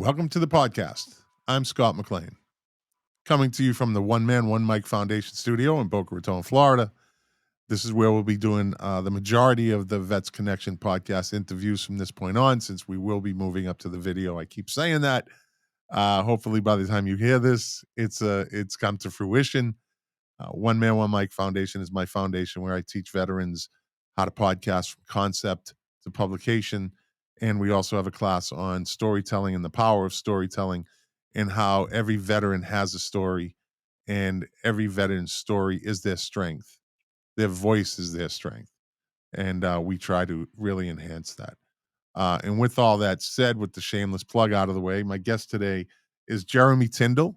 Welcome to the podcast. I'm Scott McLean, coming to you from the One Man, One Mic Foundation studio in Boca Raton, Florida. This is where we'll be doing the majority of the Vets Connection podcast interviews from this point on, since we will be moving up to the video. I keep saying that. Hopefully, by the time you hear this, it's come to fruition. One Man, One Mic Foundation is my foundation where I teach veterans how to podcast from concept to publication. And we also have a class on storytelling and the power of storytelling and how every veteran has a story and every veteran's story is their strength. Their voice is their strength. And we try to really enhance that. And with all that said, with the shameless plug out of the way, my guest today is Jeremy Tindall.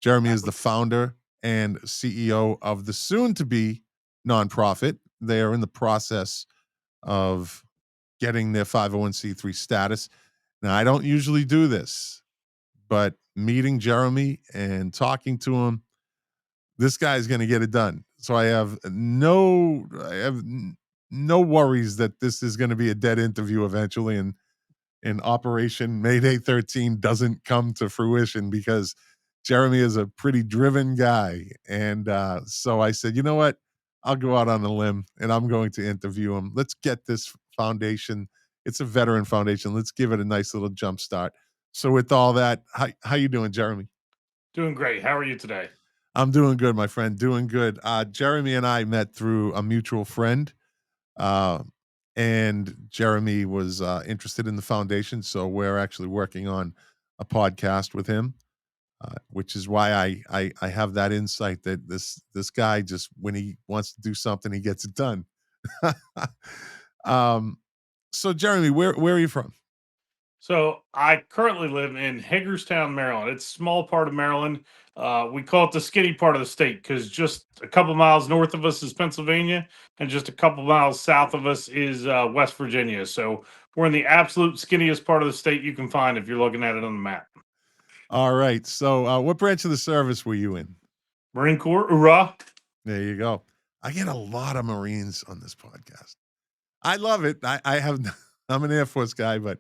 Jeremy is the founder and CEO of the soon-to-be nonprofit. They are in the process of getting their 501c3 status. Now, I don't usually do this, but meeting Jeremy and talking to him, this guy is going to get it done. So I have no worries that this is going to be a dead interview eventually, and Operation Mayday 13 doesn't come to fruition, because Jeremy is a pretty driven guy. And so I said, you know what? I'll go out on a limb and I'm going to interview him. Let's get this foundation. It's a veteran foundation. Let's give it a nice little jump start. So with all that, how you doing, Jeremy? Doing great. How are you today? I'm doing good, my friend. Doing good. Jeremy and I met through a mutual friend. Uh, and Jeremy was interested in the foundation, so we're actually working on a podcast with him, which is why I have that insight that this guy, just when he wants to do something, he gets it done. um, so Jeremy, where are you from? So I currently live in Hagerstown, Maryland. It's a small part of Maryland. We call it the skinny part of the state because just a couple miles north of us is Pennsylvania, and just a couple miles south of us is West Virginia. So we're in the absolute skinniest part of the state you can find if you're looking at it on the map. All right. So what branch of the service were you in? Marine Corps, hoorah! There you go. I get a lot of Marines on this podcast. I love it. I'm an Air Force guy, but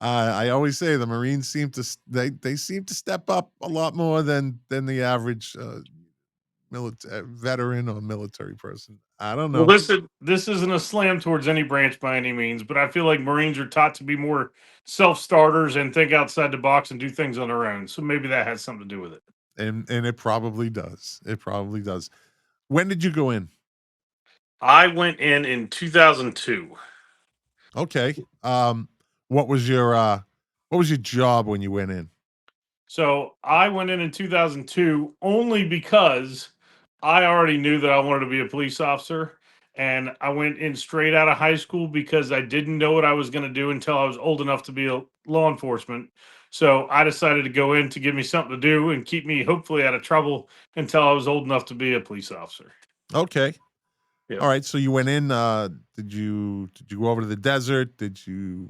I always say the Marines seem to they seem to step up a lot more than the average veteran or military person. I don't Well, know. this isn't a slam towards any branch by any means, but I feel like Marines are taught to be more self starters and think outside the box and do things on their own. So maybe that has something to do with it. And it probably does. It probably does. When did you go in? I went in 2002. Okay. What was your job when you went in? So I went in 2002 only because I already knew that I wanted to be a police officer. And I went in straight out of high school because I didn't know what I was going to do until I was old enough to be a law enforcement. So I decided to go in to give me something to do and keep me hopefully out of trouble until I was old enough to be a police officer. Okay. Yeah. All right. So you went in. Did you go over to the desert?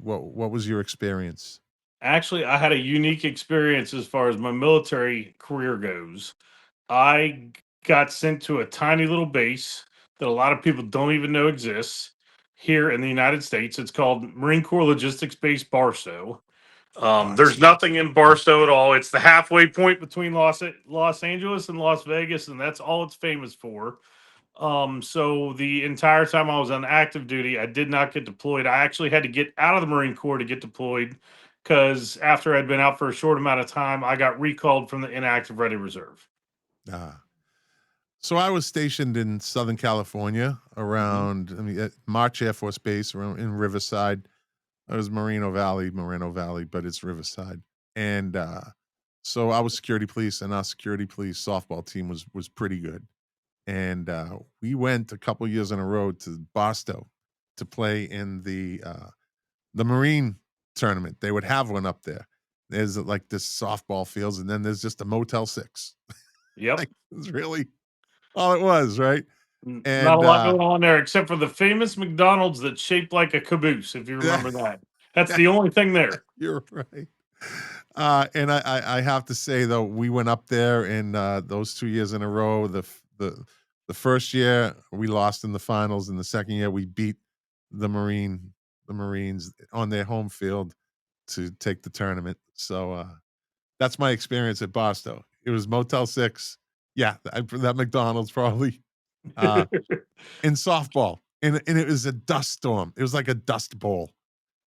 What was your experience? Actually, I had a unique experience as far as my military career goes. I got sent to a tiny little base that a lot of people don't even know exists here in the United States. It's called Marine Corps Logistics Base Barstow. There's nothing in Barstow at all. It's the halfway point between Los Angeles and Las Vegas, and that's all it's famous for. So the entire time I was on active duty, I did not get deployed. I actually had to get out of the Marine Corps to get deployed because after I'd been out for a short amount of time, I got recalled from the inactive ready reserve. Ah. So I was stationed in Southern California Mhm. around, at March Air Force Base around in Riverside. It was Moreno Valley, but it's Riverside. And so I was security police, and our security police softball team was pretty good. And we went a couple years in a row to Barstow to play in the Marine tournament. They would have one up there. There's like this softball fields, and then there's just a Motel 6. Yep. Like, it's really all it was, right? Not a And lot going on there except for the famous McDonald's that's shaped like a caboose, if you yeah, remember that. That's the only thing there. you're right. And I have to say though, we went up there, and those 2 years in a row. The first year we lost in the finals, and the second year we beat the Marines on their home field. to take the tournament. So that's my experience at Boston. It was Motel 6. Yeah, that McDonald's probably uh, in softball, and it was a dust storm. It was like a dust bowl.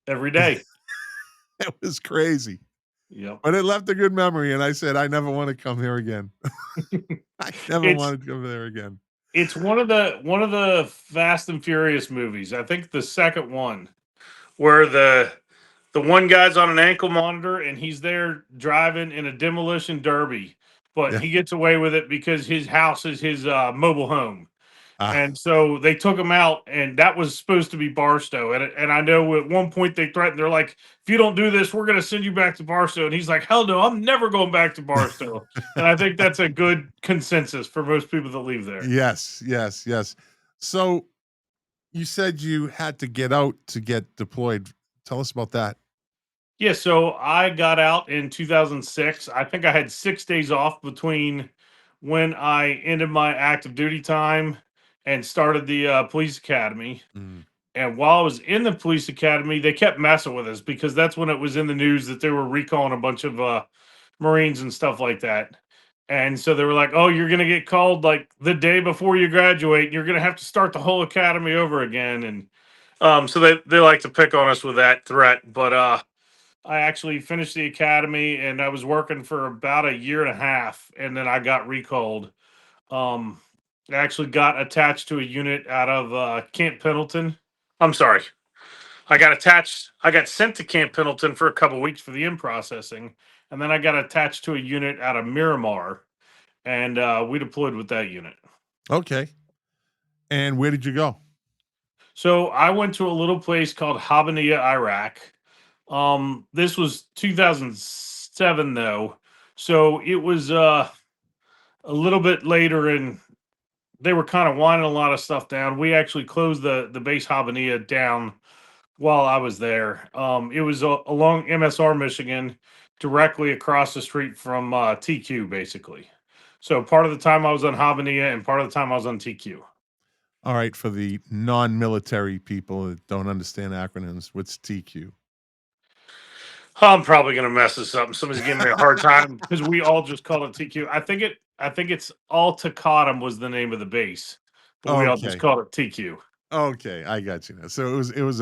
Every day. It was crazy, Yep. but it left a good memory. And I said, I never want to come here again. I never It's wanted to come there again. it's one of the Fast and Furious movies. I think the second one where the one guy's on an ankle monitor and he's there driving in a demolition derby, but Yeah. he gets away with it because his house is his mobile home. Ah, And so they took him out, and that was supposed to be Barstow. And I know at one point they threatened, they're like, if you don't do this, we're going to send you back to Barstow. And he's like, hell no, I'm never going back to Barstow. And I think that's a good consensus for most people that leave there. yes, yes, yes. So you said you had to get out to get deployed. Tell us about that. Yeah, so I got out in 2006. I think I had 6 days off between when I ended my active duty time and started the police academy. Mm, And while I was in the police academy, they kept messing with us because that's when it was in the news that they were recalling a bunch of Marines and stuff like that. And so they were like, "Oh, you're gonna get called like the day before you graduate. You're gonna have to start the whole academy over again." And so they like to pick on us with that threat. But I actually finished the academy and I was working for about a year and a half, and then I got recalled. Um, I actually got attached to a unit out of Camp Pendleton. I'm sorry. I got sent to Camp Pendleton for a couple weeks for the in processing, and then I got attached to a unit out of Miramar, and we deployed with that unit. okay. And where did you go? So I went to a little place called Habaniya, Iraq. This was 2007 though, so it was a little bit later, and they were kind of winding a lot of stuff down. We actually closed the base Habaniya down while I was there. It was along MSR Michigan, directly across the street from TQ, basically. So part of the time I was on Habaniya, and part of the time I was on TQ. All right, for the non-military people that don't understand acronyms, what's TQ? I'm probably gonna mess this up. And somebody's giving me a hard time because we all just call it TQ. I think it's Al Taqaddum was the name of the base, but we all just Okay. called it TQ. Okay, I got you now. So it was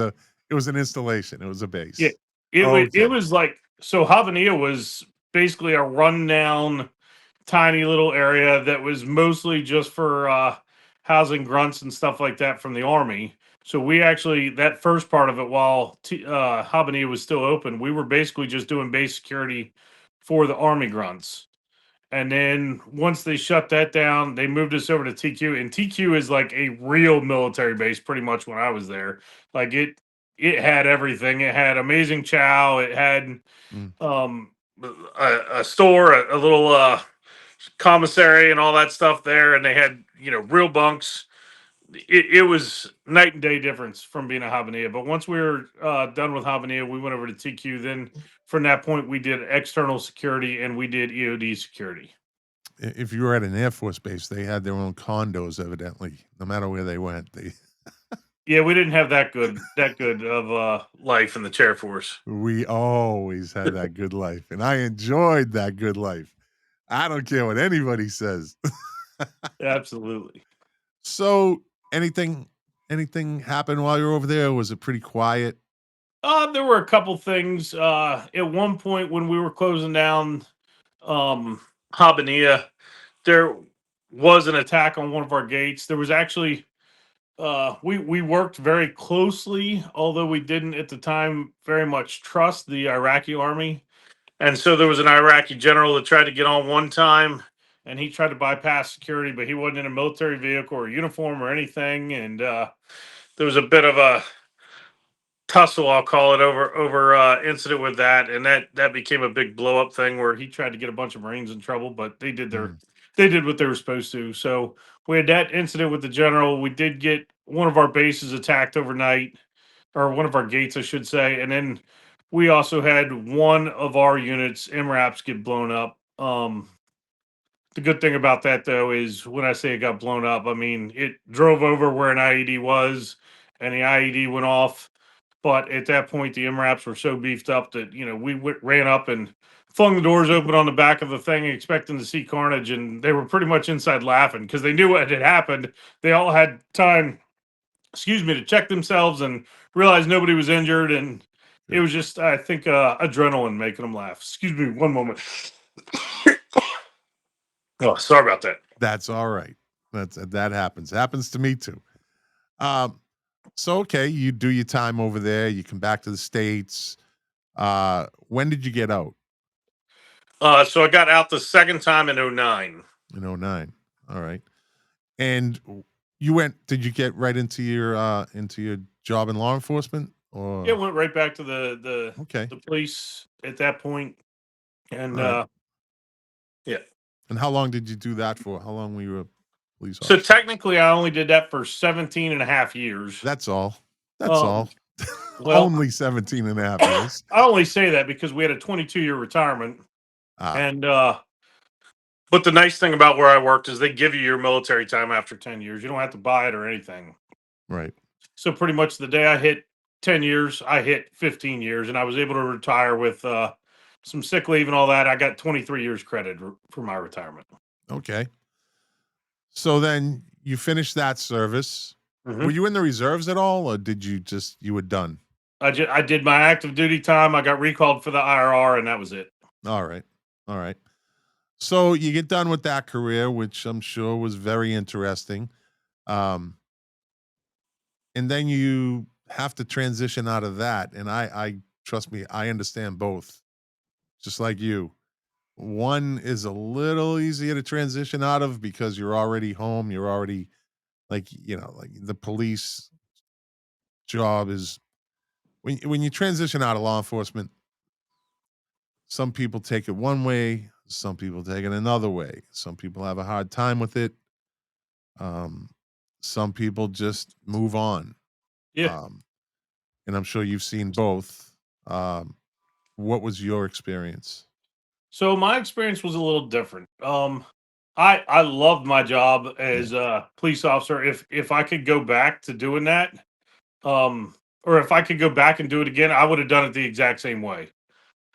an installation. It was a Yeah, base. it Okay. was like so. Havania was basically a rundown, tiny little area that was mostly just for housing grunts and stuff like that from the army. So we actually that first part of it, while Habania was still open, we were basically just doing base security for the army grunts. And then once they shut that down, they moved us over to TQ. And TQ is like a real military base pretty much when I was there. Like it had everything. It had amazing chow, it had Mm. um a store, a little commissary and all that stuff there, and they had, real bunks. It was night and day difference from being a Habanilla. But once we were done with Habanilla, we went over to TQ. Then from that point, we did external security and we did EOD security. If you were at an Air Force base, they had their own condos, evidently. No matter where they went, they Yeah, we didn't have that good of life in the chair force. we always had that good life, and I enjoyed that good life. I don't care what anybody says. Absolutely. So, anything anything happened while you were over there? Was it pretty quiet? There were a couple things. At one point when we were closing down um Habanilla, there was an attack on one of our gates. There was actually we worked very closely, although we didn't at the time very much trust the Iraqi army. And so there was an Iraqi general that tried to get on one time, and he tried to bypass security, but he wasn't in a military vehicle or uniform or anything. And there was a bit of a tussle, I'll call it, over incident with that, and that became a big blow up thing where he tried to get a bunch of Marines in trouble, but Mm. they did what they were supposed to. So we had that incident with the general. We did get one of our bases attacked overnight, or one of our gates, I should say, and then we also had one of our units, MRAPs, get blown up. The good thing about that though is when I say it got blown up, I mean it drove over where an IED was, and the IED went off. But at that point, the MRAPs were so beefed up that we ran up and flung the doors open on the back of the thing, expecting to see carnage, and they were pretty much inside laughing because they knew what had happened. They all had time, excuse me, to check themselves and realize nobody was injured, and it Good. was just, I think, adrenaline making them laugh. Excuse me, one moment. Oh, sorry about that. That's all right. That happens. Happens to me too. Um, so okay, you do your time over there. You come back to the states. When did you get out? So I got out the second time in '09. In '09. All right. And you went. Did you get right into your job in law enforcement? Yeah, Or went right back to the okay. the police at that point, and All right. yeah. And how long did you do that for? How long were you a police So officer? technically, I only did that for 17 and a half years. That's all. That's Um, all. well, Only 17 and a half I years. only say that because we had a 22-year retirement, Ah, and but the nice thing about where I worked is they give you your military time after 10 years. You don't have to buy it or anything. right. So pretty much the day I hit 10 years, I hit 15 years, and I was able to retire with some sick leave and all that. I got 23 years credit for my retirement. Okay. So then you finished that service. Were Hmm. you in the reserves at all, or did you were done? I did my active duty time. I got recalled for the IRR, and that was it. All right. All right. So you get done with that career, which I'm sure was very interesting. Um, and then you have to transition out of that. And I trust me, I understand both, just like you. One is a little easier to transition out of because you're already home. You're already like the police job is when you transition out of law enforcement, some people take it one way, some people take it another way. Some people have a hard time with it. Um, some people just move on. Yeah. Um, and I'm sure you've seen both. Um, what was your experience? So my experience was a little different. I loved my job Yeah. as a police officer. If I could go back to doing that, um, or if I could go back and do it again, I would have done it the exact same way.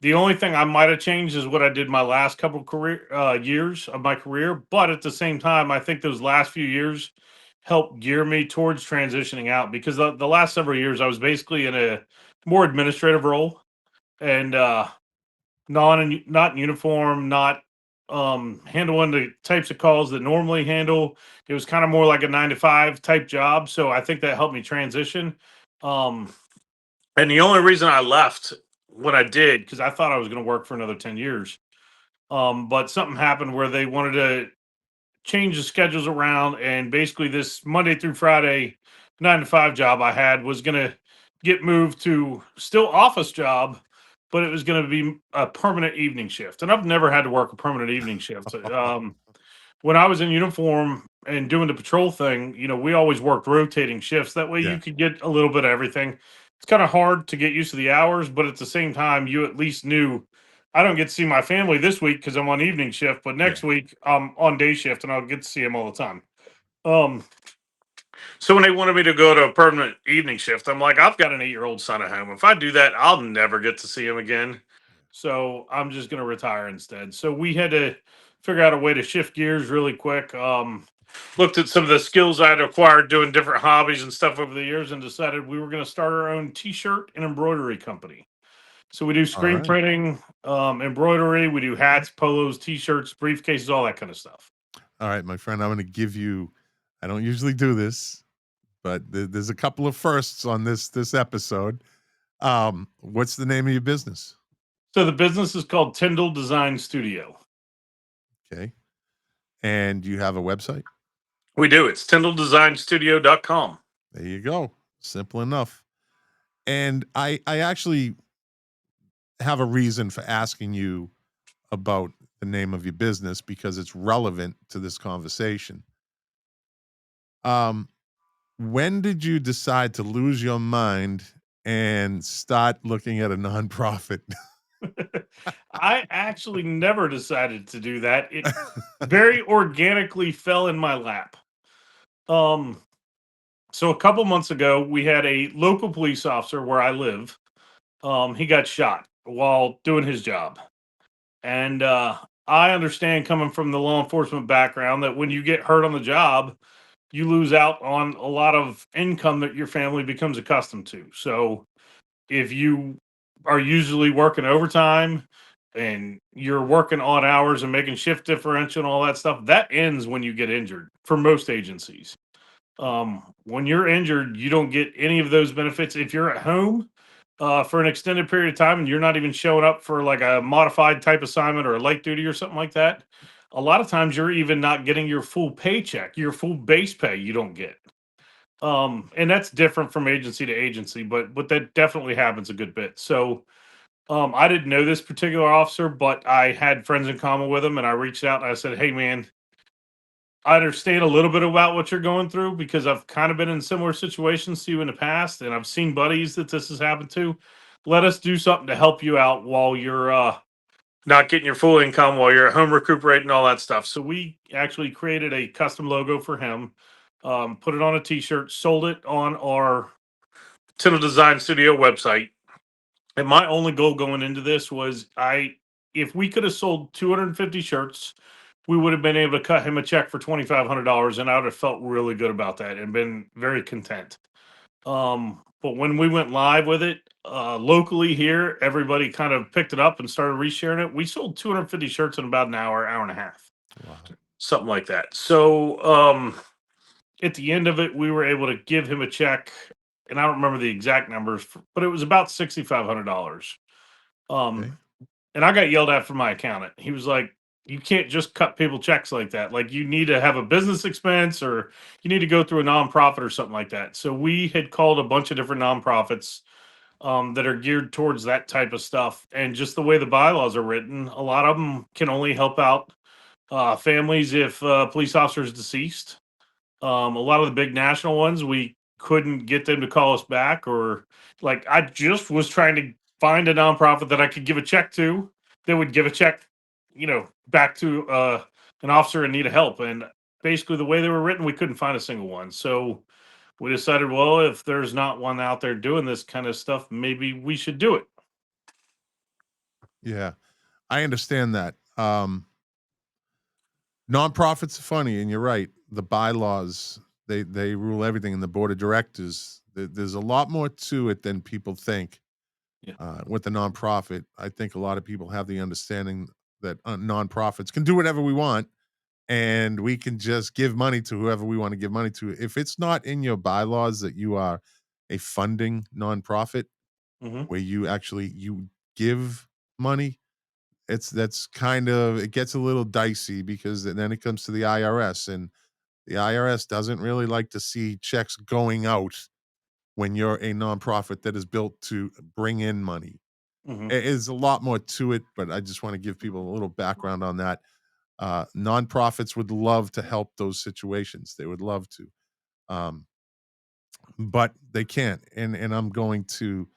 The only thing I might have changed is what I did my last couple career years of my career. But at the same time, I think those last few years helped gear me towards transitioning out because the last several years I was basically in a more administrative role and not in uniform, not handling the types of calls that normally handle. It was kind of more like a 9 to 5 type job. So I think that helped me transition. Um, and the only reason I left what I did, because I thought I was going to work for another 10 years. But something happened where they wanted to change the schedules around, and basically this Monday through Friday 9 to 5 job I had was going to get moved to still office job, but it was going to be a permanent evening shift. And I've never had to work a permanent evening shift. When I was in uniform and doing the patrol thing, we always worked rotating shifts. That way you Yeah. could get a little bit of everything. It's kind of hard to get used to the hours, but at the same time, you at least knew I don't get to see my family this week because I'm on evening shift, but Yeah. next week I'm on day shift and I'll get to see them all the time. Um, so when they wanted me to go to a permanent evening shift, I'm like, I've got an 8-year-old son at home. If I do that, I'll never get to see him again. So I'm just going to retire instead. So we had to figure out a way to shift gears really quick. Looked at some of the skills I'd acquired doing different hobbies and stuff over the years and decided we were going to start our own t-shirt and embroidery company. So we do All screen right. printing, embroidery, we do hats, polos, t-shirts, briefcases, all that kind of stuff. All right, my friend. I'm going to give you. I don't usually do this, but there's a couple of firsts on this episode. What's the name of your business? So the business is called Tindall Design Studio. Okay. And you have a website? We do. It's TindallDesignStudio.com. There you go. Simple enough. And I actually have a reason for asking you about the name of your business because it's relevant to this conversation. Um, when did you decide to lose your mind and start looking at a nonprofit? I actually never decided to do that. It very organically fell in my lap. Um, So a couple months ago, we had a local police officer where I live. He got shot while doing his job, and I understand coming from the law enforcement background that when you get hurt on the job, you lose out on a lot of income that your family becomes accustomed to. So if you are usually working overtime and you're working odd hours and making shift differential and all that stuff, that ends when you get injured for most agencies. When you're injured, you don't get any of those benefits. If you're at home for an extended period of time and you're not even showing up for like a modified type assignment or a light duty or something like that, a lot of times you're even not getting your full paycheck, your full base pay. You don't get. And that's different from agency to agency, but that definitely happens a good bit. So I didn't know this particular officer, but I had friends in common with him, and I reached out and I said, "Hey, man, I understand a little bit about what you're going through because I've kind of been in similar situations to you in the past, and I've seen buddies that this has happened to. Let us do something to help you out while you're not getting your full income, while you're at home recuperating, all that stuff." So we actually created a custom logo for him, put it on a T-shirt, sold it on our Tindall Design Studio website. And my only goal going into this was if we could have sold 250 shirts, we would have been able to cut him a check for $2,500, and I would have felt really good about that and been very content. But when we went live with it locally here, everybody kind of picked it up and started resharing it. We sold 250 shirts in about an hour, hour and a half, Wow. something like that. So at the end of it, we were able to give him a check, and I don't remember the exact numbers, but it was about $6,500. Okay. Um, and I got yelled at from my accountant. He was like, "You can't just cut people checks like that. Like, you need to have a business expense, or you need to go through a nonprofit or something like that." So we had called a bunch of different nonprofits that are geared towards that type of stuff. And just the way the bylaws are written, a lot of them can only help out families if police officers deceased. A lot of the big national ones, we couldn't get them to call us back, or like I just was trying to find a nonprofit that I could give a check to that would give a check, back to an officer in need of help. And basically, the way they were written, we couldn't find a single one. So we decided, well, if there's not one out there doing this kind of stuff, maybe we should do it. Yeah, I understand that. Nonprofits are funny, and you're right. The bylaws, they rule everything, and the board of directors. There's a lot more to it than people think. Yeah. With the nonprofit, I think a lot of people have the understanding that nonprofits can do whatever we want, and we can just give money to whoever we want to give money to. If it's not in your bylaws that you are a funding nonprofit, Hmm. where you give money, that's kind of, it gets a little dicey, because then it comes to the IRS, and the IRS doesn't really like to see checks going out when you're a nonprofit that is built to bring in money. Hmm. It is a lot more to it, but I just want to give people a little background on that. Nonprofits would love to help those situations. They would love to, um, but they can't. And I'm going to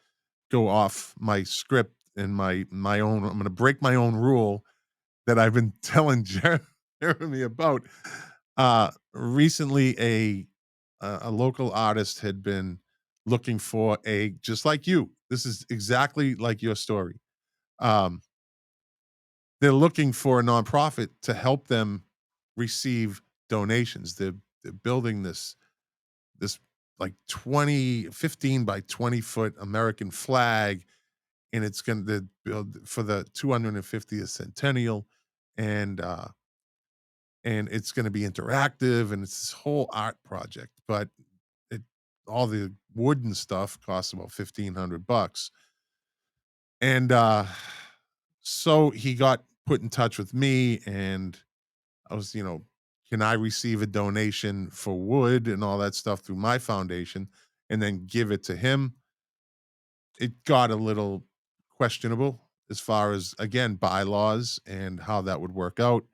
go off my script and my own. I'm going to break my own rule that I've been telling Jeremy about. Recently, a local artist had been looking for a, just like you. This is exactly like your story. Um, they're looking for a nonprofit to help them receive donations. They're building this like 15 by 20-foot American flag, and it's going to build for the 250th centennial, and uh and it's going to be interactive, and it's this whole art project. But it all the wooden stuff costs about $1,500. And so he got put in touch with me, and I was, can I receive a donation for wood and all that stuff through my foundation and then give it to him? It got a little questionable as far as, again, bylaws and how that would work out.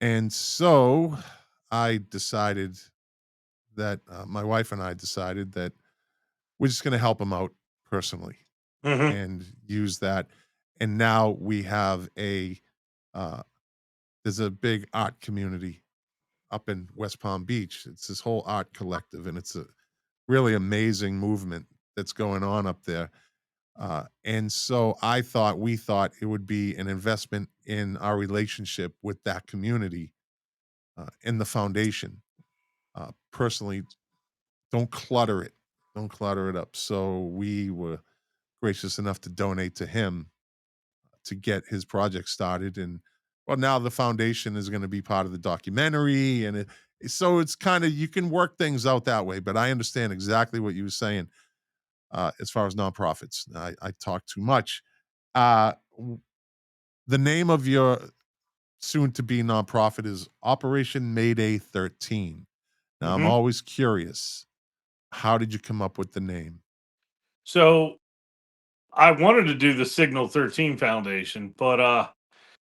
And so I decided that my wife and I decided that we're just going to help him out personally Hmm. and use that. And now we have uh, there's a big art community up in West Palm Beach. It's this whole art collective, and it's a really amazing movement that's going on up there. And so we thought it would be an investment in our relationship with that community in the foundation. Personally, don't clutter it. Don't clutter it up. So we were gracious enough to donate to him to get his project started. And well, now the foundation is going to be part of the documentary. So it's kind of, you can work things out that way. But I understand exactly what you were saying as far as nonprofits. I talk too much. W- the name of your soon to be nonprofit is Operation Mayday 13. Now, I'm Hmm. always curious, how did you come up with the name? So I wanted to do the Signal 13 Foundation, but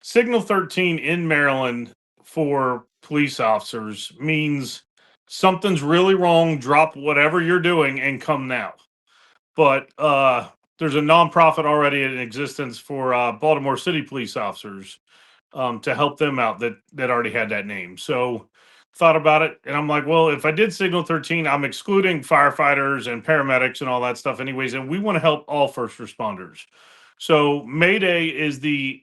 Signal 13 in Maryland for police officers means something's really wrong, drop whatever you're doing and come now. But there's a nonprofit already in existence for Baltimore City police officers, to help them out that already had that name. So thought about it, and I'm like, well, if I did Signal 13, I'm excluding firefighters and paramedics and all that stuff, anyways, and we want to help all first responders. So Mayday is the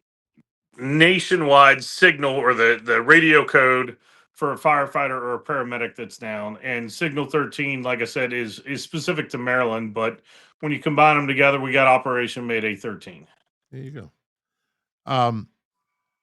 nationwide signal or the radio code for a firefighter or a paramedic that's down. And Signal 13, like I said, is specific to Maryland, but when you combine them together, we got Operation Mayday 13. There you go. Um,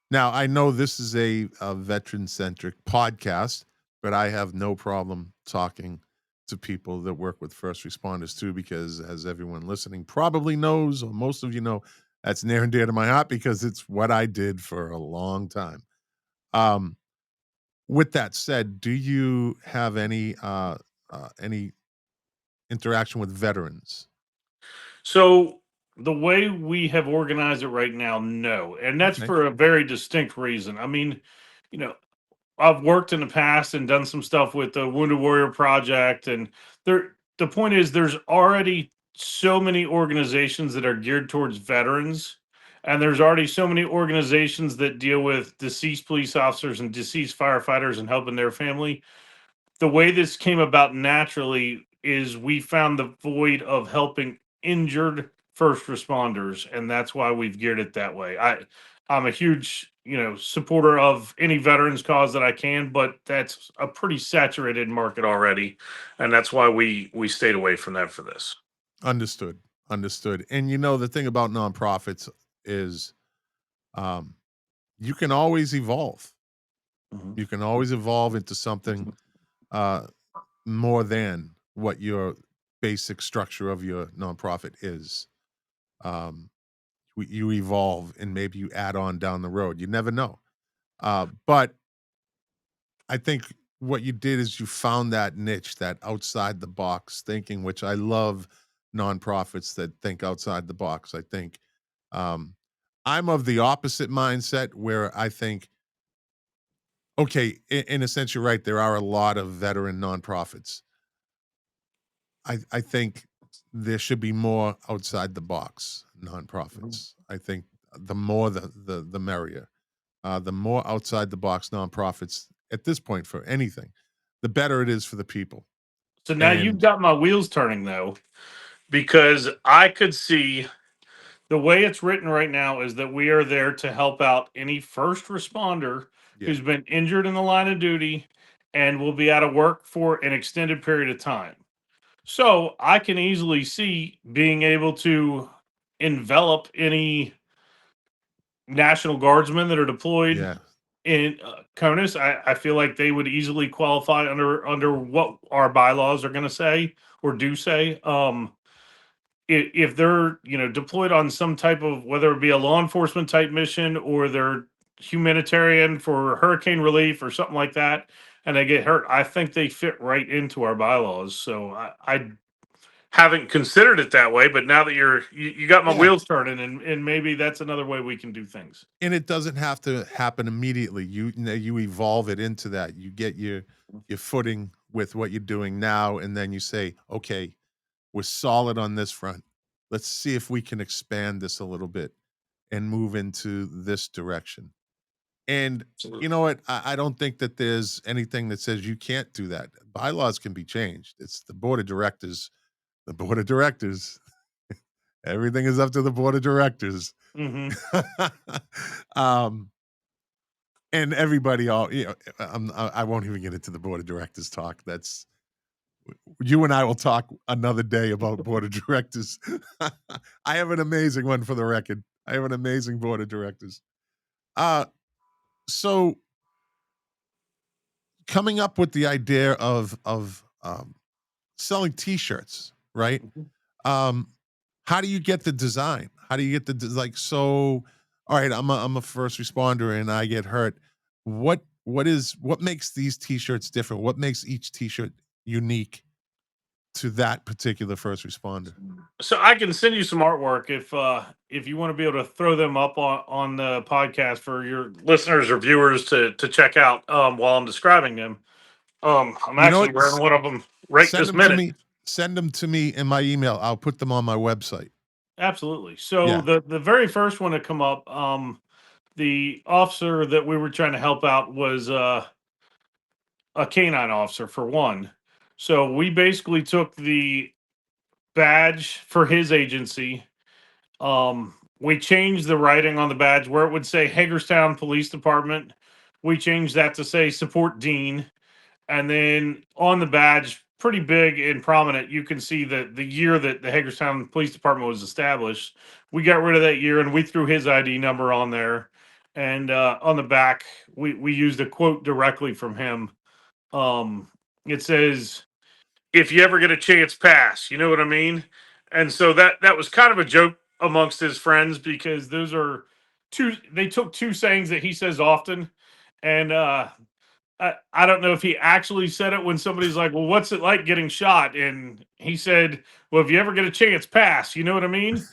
Now, I know this is a veteran centric podcast, but I have no problem talking to people that work with first responders too, because as everyone listening probably knows, or most of you know, that's near and dear to my heart because it's what I did for a long time. Um, with that said, do you have any interaction with veterans? So the way we have organized it right now, no. And that's Okay. for a very distinct reason. I mean, you know, I've worked in the past and done some stuff with the Wounded Warrior Project, and the point is there's already so many organizations that are geared towards veterans, and there's already so many organizations that deal with deceased police officers and deceased firefighters and helping their family. The way this came about naturally is we found the void of helping injured first responders, and that's why we've geared it that way. I'm a huge, supporter of any veterans cause that I can, but that's a pretty saturated market already, and that's why we stayed away from that for this. Understood. Understood. And the thing about nonprofits is um, you can always evolve. Mhm. You can always evolve into something uh, more than what your basic structure of your nonprofit is. Um, you evolve and maybe you add on down the road. You never know. But I think what you did is you found that niche, that outside the box thinking, which I love nonprofits that think outside the box. I think um, I'm of the opposite mindset where I think, okay, in a sense, you're right. There are a lot of veteran nonprofits. I think there should be more outside the box Mhm. nonprofits. I think the more the merrier. The more outside the box nonprofits at this point for anything, the better it is for the people. So now you've And got my wheels turning though, because I could see the way it's written right now is that we are there to help out any first responder yeah, who's been injured in the line of duty and will be out of work for an extended period of time. So I can easily see being able to envelop any National Guardsmen that are deployed yeah, in CONUS. I feel like they would easily qualify under what our bylaws are going to say or do say. If they're deployed on some type of, whether it be a law enforcement type mission or they're humanitarian for hurricane relief or something like that, and they get hurt, I think they fit right into our bylaws. So I haven't considered it that way, but now that you got my yeah. wheels turning, and maybe that's another way we can do things. And it doesn't have to happen immediately. You evolve it into that. You get your footing with what you're doing now, and then you say, okay, we're solid on this front. Let's see if we can expand this a little bit and move into this direction. And you Absolutely. know what? I don't think that there's anything that says you can't do that. Bylaws can be changed. It's the board of directors. The board of directors. Everything is up to the board of directors. Hmm. um, and everybody, all I won't even get into the board of directors talk. That's you and I will talk another day about board of directors. I have an amazing one for the record. I have an amazing board of directors. Uh, so coming up with the idea of selling T-shirts, right? Um, how do you get the design? How do you get like so? All right, I'm a first responder and I get hurt. What makes these T-shirts different? What makes each T-shirt unique to that particular first responder? So I can send you some artwork if you want to be able to throw them up on the podcast for your listeners or viewers to check out while I'm describing them. I'm You know actually what? wearing one of them right Send this them to minute. me. Send them to me in my email. I'll put them on my website. Absolutely. So Yeah. the very first one to come up, the officer that we were trying to help out was a canine officer for one. So we basically took the badge for his agency. We changed the writing on the badge where it would say Hagerstown Police Department. We changed that to say Support Dean. And then on the badge, pretty big and prominent, you can see the year that the Hagerstown Police Department was established. We got rid of that year and we threw his ID number on there. And on the back, we used a quote directly from him. It says, "If you ever get a chance, pass." You know what I mean? And so that was kind of a joke amongst his friends because those are two. They took two sayings that he says often, and I don't know if he actually said it when somebody's like, "Well, what's it like getting shot?" And he said, "Well, if you ever get a chance, pass." You know what I mean?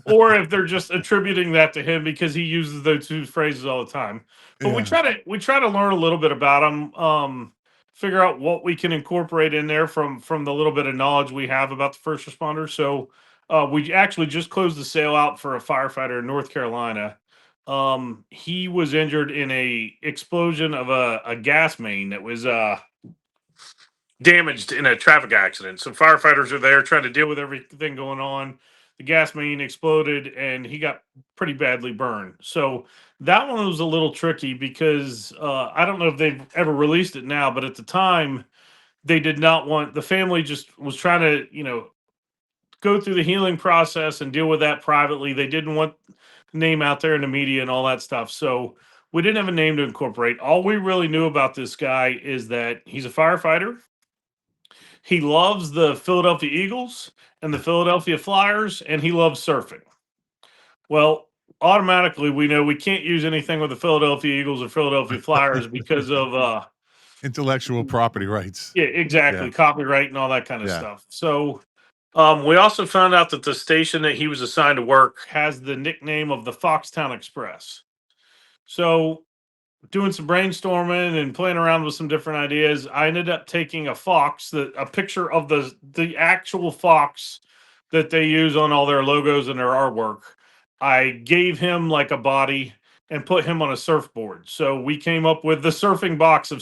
Or if they're just attributing that to him because he uses those two phrases all the time. But we Yeah. try to learn a little bit about him, figure out what we can incorporate in there from the little bit of knowledge we have about the first responders. So we actually just closed the sale out for a firefighter in North Carolina. He was injured in a explosion of a gas main that was damaged in a traffic accident. So firefighters are there trying to deal with everything going on. The gas main exploded and he got pretty badly burned. So that one was a little tricky because I don't know if they've ever released it now, but at the time they did not want, the family just was trying to, go through the healing process and deal with that privately. They didn't want name out there in the media and all that stuff. So we didn't have a name to incorporate. All we really knew about this guy is that he's a firefighter. He loves the Philadelphia Eagles and the Philadelphia Flyers, and he loves surfing. Well, automatically we know we can't use anything with the Philadelphia Eagles or Philadelphia Flyers because of Intellectual property rights. yeah, Yeah. exactly, copyright and all that kind of Yeah. stuff. So we also found out that the station that he was assigned to work has the nickname of the Foxtown Express. So doing some brainstorming and playing around with some different ideas, I ended up taking a picture of the actual fox that they use on all their logos and their artwork. I gave him like a body and put him on a surfboard. So we came up with the Surfing Fox of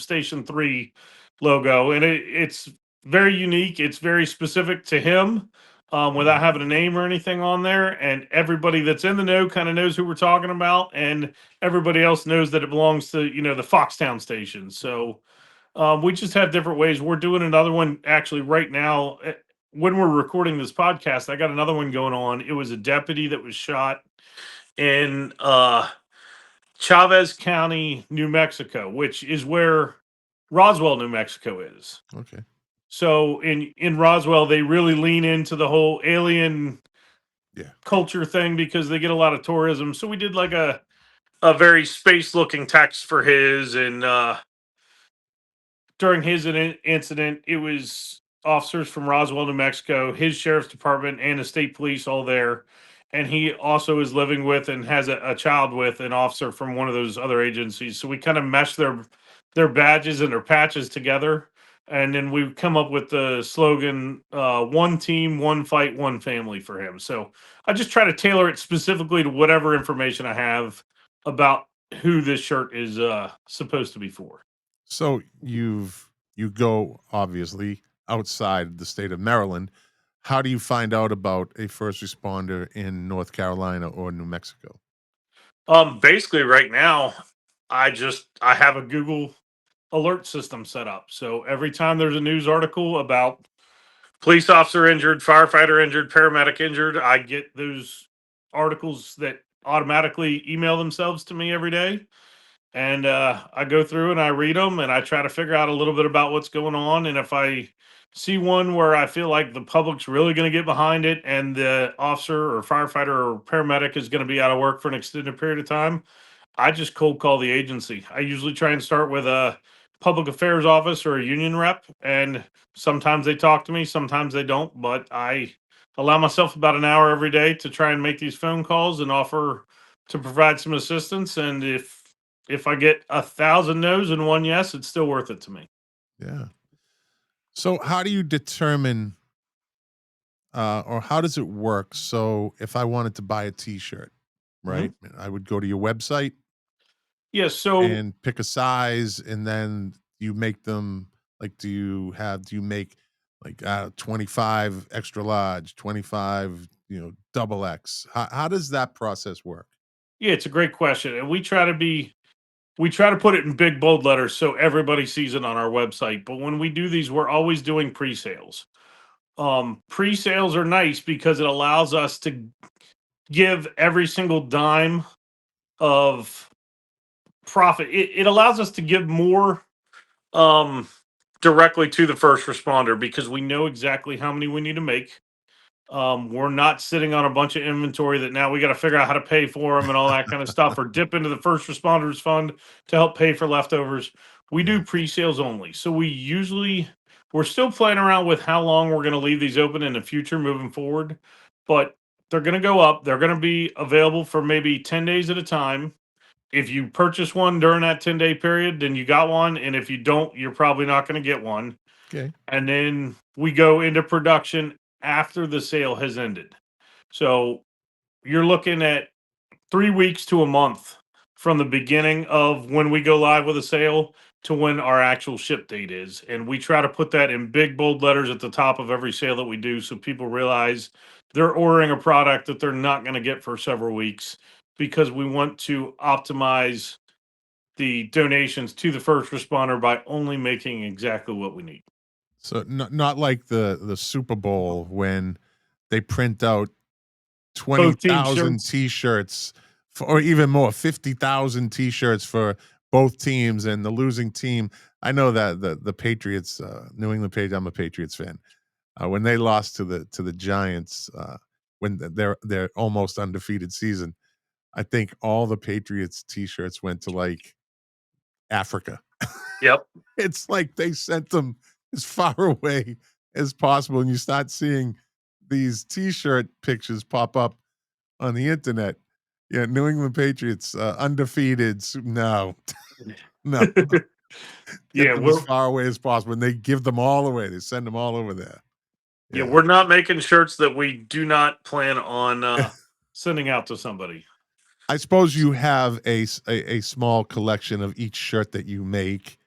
Station 3 logo, and it's very unique. It's very specific to him. Without having a name or anything on there, and everybody that's in the know kind of knows who we're talking about, and everybody else knows that it belongs to the Foxtown station. So we just have different ways. We're doing another one actually right now. When we're recording this podcast, I got another one going on. It was a deputy that was shot in Chavez County, New Mexico, which is where Roswell, New Mexico is. Okay. So in Roswell, they really lean into the whole alien Yeah. culture thing because they get a lot of tourism. So we did like a very space looking text for his, and during his incident, it was officers from Roswell, New Mexico, his sheriff's department, and the state police all there. And he also is living with and has a child with an officer from one of those other agencies. So we kind of meshed their badges and their patches together. And then we come up with the slogan, one team, one fight, one family for him. So I just try to tailor it specifically to whatever information I have about who this shirt is supposed to be for. So you go obviously outside the state of Maryland. How do you find out about a first responder in North Carolina or New Mexico? Basically right now I have a Google alert system set up. So every time there's a news article about police officer injured, firefighter injured, paramedic injured, I get those articles that automatically email themselves to me every day. And I go through and I read them and I try to figure out a little bit about what's going on. And if I see one where I feel like the public's really going to get behind it and the officer or firefighter or paramedic is going to be out of work for an extended period of time, I just cold call the agency. I usually try and start with a public affairs office or a union rep, and sometimes they talk to me, sometimes they don't. But I allow myself about an hour every day to try and make these phone calls and offer to provide some assistance. And if I get 1,000 no's and one yes, it's still worth it to me. Yeah. So how do you determine or how does it work? So if I wanted to buy a t-shirt, Mhm. right? I would go to your website Yeah. So and pick a size and then you make them like do you make like 25 extra large, 25, double X. How does that process work? yeah, it's a great question, and we try to put it in big bold letters so everybody sees it on our website. But when we do these, we're always doing pre-sales. Pre-sales are nice because it allows us to give every single dime of profit. It allows us to give more um, directly to the first responder because we know exactly how many we need to make. We're not sitting on a bunch of inventory that now we got to figure out how to pay for them and all that kind of stuff, or dip into the first responders fund to help pay for leftovers. We Yeah. do pre-sales only, so we're still playing around with how long we're going to leave these open in the future moving forward, but they're going to go up. They're going to be available for maybe 10 days at a time. If you purchase one during that 10-day period, then you got one, and if you don't, you're probably not going to get one. Okay. And then we go into production after the sale has ended. So you're looking at 3 weeks to a month from the beginning of when we go live with a sale to when our actual ship date is. And we try to put that in big bold letters at the top of every sale that we do so people realize they're ordering a product that they're not going to get for several weeks because we want to optimize the donations to the first responder by only making exactly what we need. So not like the Super Bowl when they print out Both team 20,000 shirts. t-shirts or even more, 50,000 t-shirts for both teams and the losing team. I know that the Patriots, New England Patriots, I'm a Patriots fan. When they lost to the Giants, when their almost undefeated season, I think all the Patriots t-shirts went to like Africa. Yep. It's like they sent them as far away as possible, and you start seeing these t-shirt pictures pop up on the internet. Yeah, New England Patriots, undefeated. No, no, get Yeah, them as far away as possible, and they give them all away. They send them all over there. Yeah. we're not making shirts that we do not plan on sending out to somebody. I suppose you have a small collection of each shirt that you make.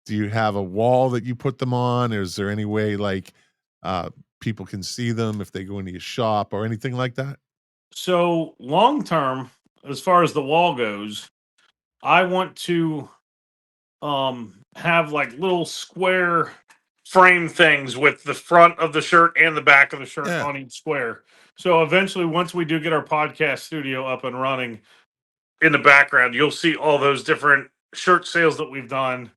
Do you have a wall that you put them on, or is there any way like uh, people can see them if they go into your shop or anything like that? So long term, as far as the wall goes, I want to have like little square frame things with the front of the shirt and the back of the shirt Yeah, on each square. So eventually, once we do get our podcast studio up and running, in the background, you'll see all those different shirt sales that we've done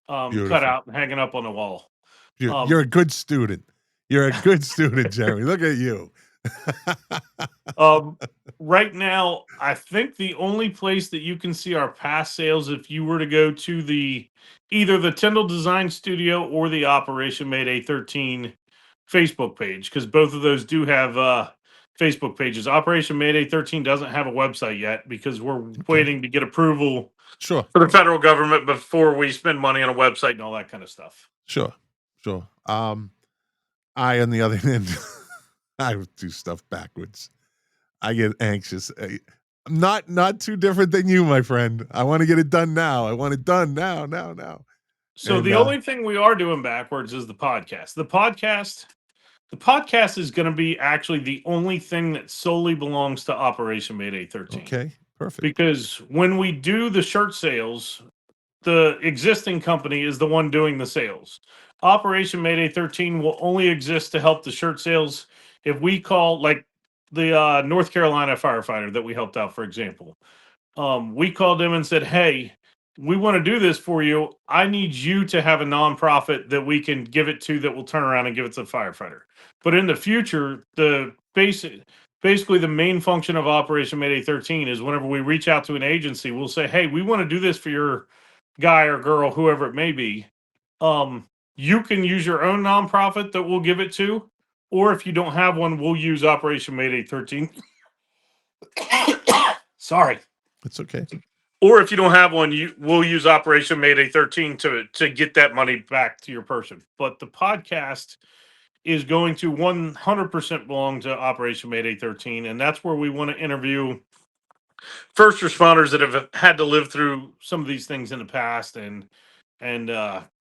cut beautiful. out and hanging up on the wall. You're Um, a good student. You're a good student, Jeremy. Look at you. Um, right now, I think the only place that you can see our past sales, if you were to go to the either the Tindall Design Studio or the Operation Mayday 13 Facebook page, because both of those do have Facebook pages. Operation Mayday 13 doesn't have a website yet because we're Okay, waiting to get approval sure, for the federal government before we spend money on a website and all that kind of stuff. sure, sure. I on the other hand, I do stuff backwards. I get anxious. Not too different than you, my friend. I want to get it done now. I want it done now. So And the only thing we are doing backwards is the podcast. The podcast is going to be actually the only thing that solely belongs to Operation Mayday 13. okay, perfect. Because when we do the shirt sales, the existing company is the one doing the sales. Operation Mayday 13 will only exist to help the shirt sales. If we call, like the North Carolina firefighter that we helped out, for example, we called them and said, "Hey, we want to do this for you. I need you to have a nonprofit that we can give it to that will turn around and give it to the firefighter." But in the future, basically the main function of Operation Mayday 13 is whenever we reach out to an agency, we'll say, "Hey, we want to do this for your guy or girl, whoever it may be. You can use your own nonprofit that we'll give it to, or if you don't have one, we'll use Operation Mayday 13." Sorry. It's okay. Or if you don't have one, you will use Operation Mayday 13 to get that money back to your person. But the podcast is going to 100% belong to Operation Mayday 13, and that's where we want to interview first responders that have had to live through some of these things in the past, and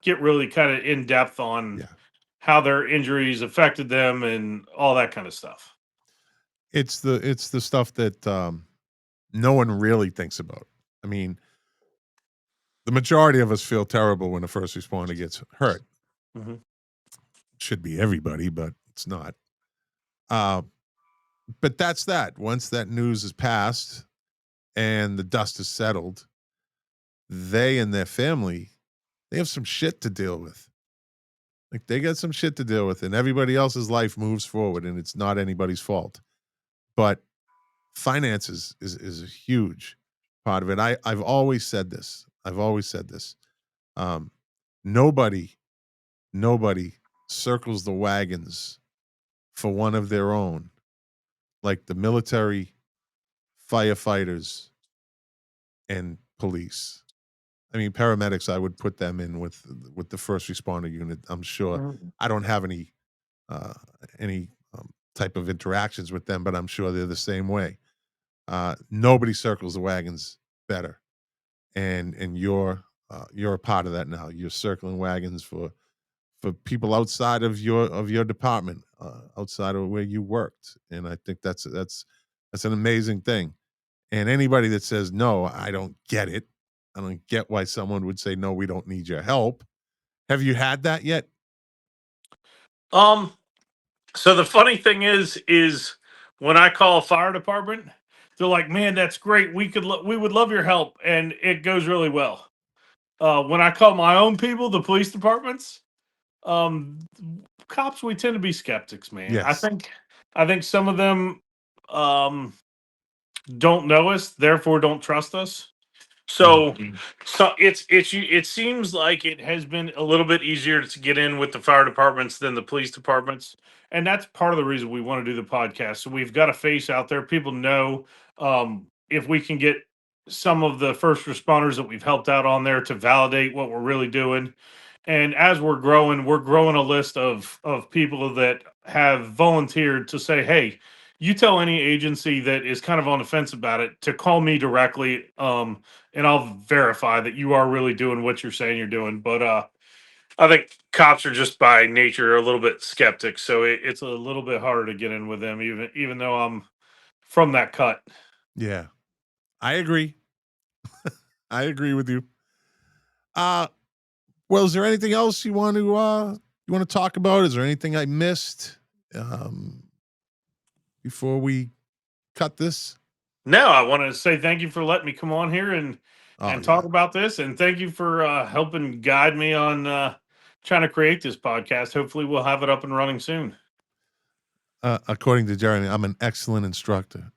get really kind of in depth on Yeah. how their injuries affected them and all that kind of stuff. It's the stuff that no one really thinks about. I mean, the majority of us feel terrible when a first responder gets hurt. Hmm. Should be everybody, but it's not. Uh, but that's that. Once that news is passed and the dust is settled, they and their family, they have some shit to deal with. Like they got some shit to deal with, and everybody else's life moves forward, and it's not anybody's fault. But finances is a huge part of it. I've always said this. I've always said this. Um, nobody nobody circles the wagons for one of their own like the military, firefighters, and police. I mean, paramedics. I would put them in with the first responder unit. I'm sure. Mhm. I don't have uh, any type of interactions with them, but I'm sure they're the same way. Nobody circles the wagons better, and you're a part of that now. You're circling wagons for people outside of your department, outside of where you worked, and I think that's an amazing thing. And anybody that says no, I don't get it. I don't get why someone would say no. We don't need your help. Have you had that yet? Um, so the funny thing is when I call a fire department, they're like, "Man, that's great. We would love your help," and it goes really well. When I call my own people, the police departments, um, cops, we tend to be skeptics, man. I Yes. think I think some of them um don't know us, therefore don't trust us. Mhm. So it seems like it has been a little bit easier to get in with the fire departments than the police departments, and that's part of the reason we want to do the podcast. So we've got a face out there. People know, if we can get some of the first responders that we've helped out on there to validate what we're really doing. And as we're growing a list of people that have volunteered to say, "Hey, you tell any agency that is kind of on the fence about it to call me directly, and I'll verify that you are really doing what you're saying you're doing." But I think cops are just by nature a little bit skeptic, so it's a little bit harder to get in with them, even though I'm from that cut. Yeah, I agree. I agree with you. Uh well, is there anything else you want to talk about? Is there anything I missed um before we cut this? No, I want to say thank you for letting me come on here Oh and talk yeah. about this, and thank you for helping guide me on trying to create this podcast. Hopefully, we'll have it up and running soon. According to Jeremy, I'm an excellent instructor.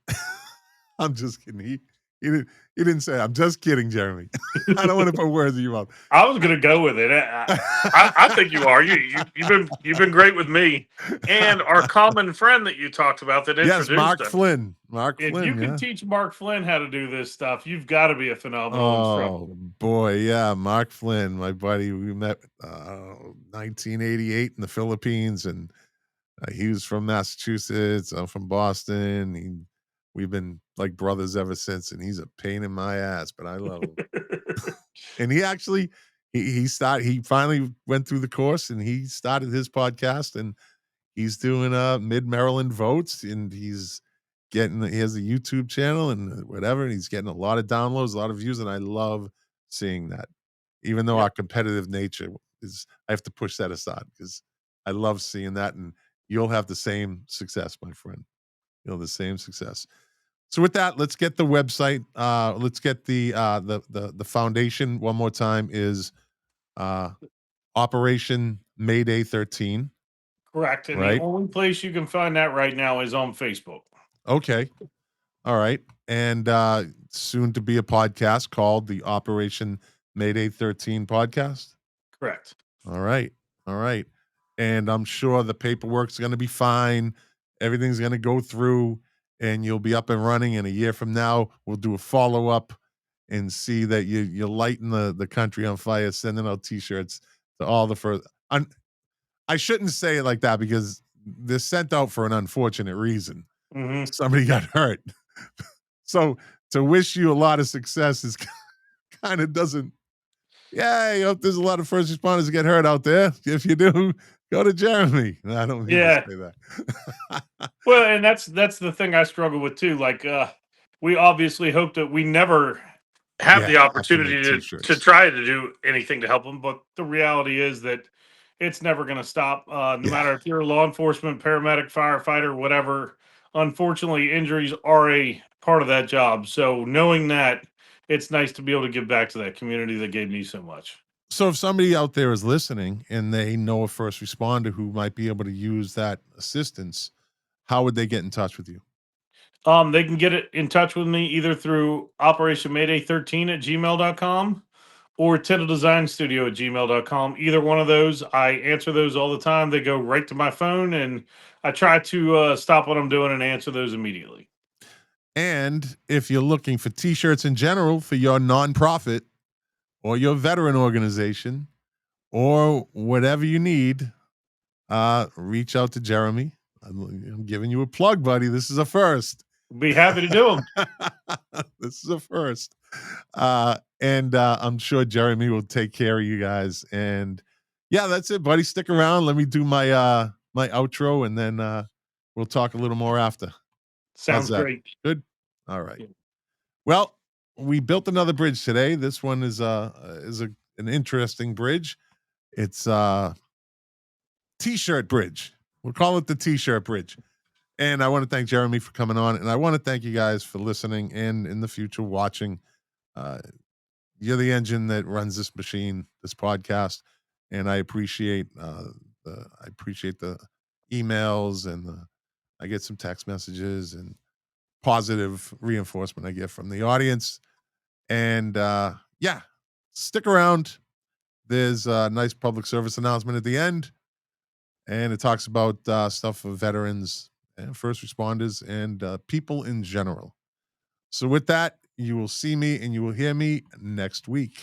I'm just kidding. He didn't say. I'm just kidding, Jeremy. I don't want to put words in your mouth. I was gonna go with it. I think you are. You've been great with me and our common friend that you talked about that Yes, introduced Mark us. Flynn. Mark If you Flynn. can Yeah. teach Mark Flynn how to do this stuff, you've got to be a phenomenal Oh instructor. boy, yeah, Mark Flynn, my buddy. We met 1988 in the Philippines, and he was from Massachusetts. I'm from Boston. We've been like brothers ever since, and he's a pain in my ass, but I love him. And he actually he finally went through the course and he started his podcast and he's doing Mid Maryland votes and he has a YouTube channel and whatever, and he's getting a lot of downloads, a lot of views, and I love seeing that. Even though Yep. our competitive nature is I have to push that aside because I love seeing that, and you'll have the same success, my friend. You'll have the same success. So with that, let's get the website. Let's get the foundation one more time is uh Operation Mayday 13, Correct. And the right? only place you can find that right now is on Facebook. Okay. All right. And soon to be a podcast called the Operation Mayday 13 podcast. Correct. All right. All right. And I'm sure the paperwork's going to be fine. Everything's going to go through and you'll be up and running. And a year from now, we'll do a follow up and see that you're lighting the country on fire, sending out t-shirts to all the first. I shouldn't say it like that because they're sent out for an unfortunate reason. Hmm. Somebody got hurt. So to wish you a lot of success is kind of doesn't. Yeah, I hope there's a lot of first responders that get hurt out there. If you do, go to Jeremy. No, I don't mean to Yeah. say that. Well, and that's the thing I struggle with too. Like, we obviously hope that we never have Yeah, the have to make opportunity to t-shirts. try to do anything to help them. But the reality is that it's never going to stop. No Yeah. matter if you're a law enforcement, paramedic, firefighter, whatever. Unfortunately, injuries are a part of that job. So knowing that, it's nice to be able to give back to that community that gave me so much. So if somebody out there is listening and they know a first responder who might be able to use that assistance, how would they get in touch with you? They can get it in touch with me either through Operation Mayday 13 at gmail.com or Tindall Design Studio at gmail.com. Either one of those, I answer those all the time. They go right to my phone, and I try to stop what I'm doing and answer those immediately. And if you're looking for t-shirts in general for your nonprofit or your veteran organization or whatever you need, reach out to Jeremy. I'm giving you a plug, buddy. This is a first. Be happy to do them. This is a first. And I'm sure Jeremy will take care of you guys. And yeah, that's it, buddy. Stick around. Let me do my outro and then we'll talk a little more after. How's Sounds that? great. Good? All right. Yeah. Well, we built another bridge today. This one is an interesting bridge. It's t-shirt bridge. We'll call it the t-shirt bridge. And I want to thank Jeremy for coming on, and I want to thank you guys for listening and in the future watching. Uh, you're the engine that runs this machine, this podcast, and I appreciate the emails and I get some text messages and positive reinforcement I get from the audience. And yeah, stick around. There's a nice public service announcement at the end, and it talks about stuff for veterans and first responders and people in general. So, with that, you will see me and you will hear me next week.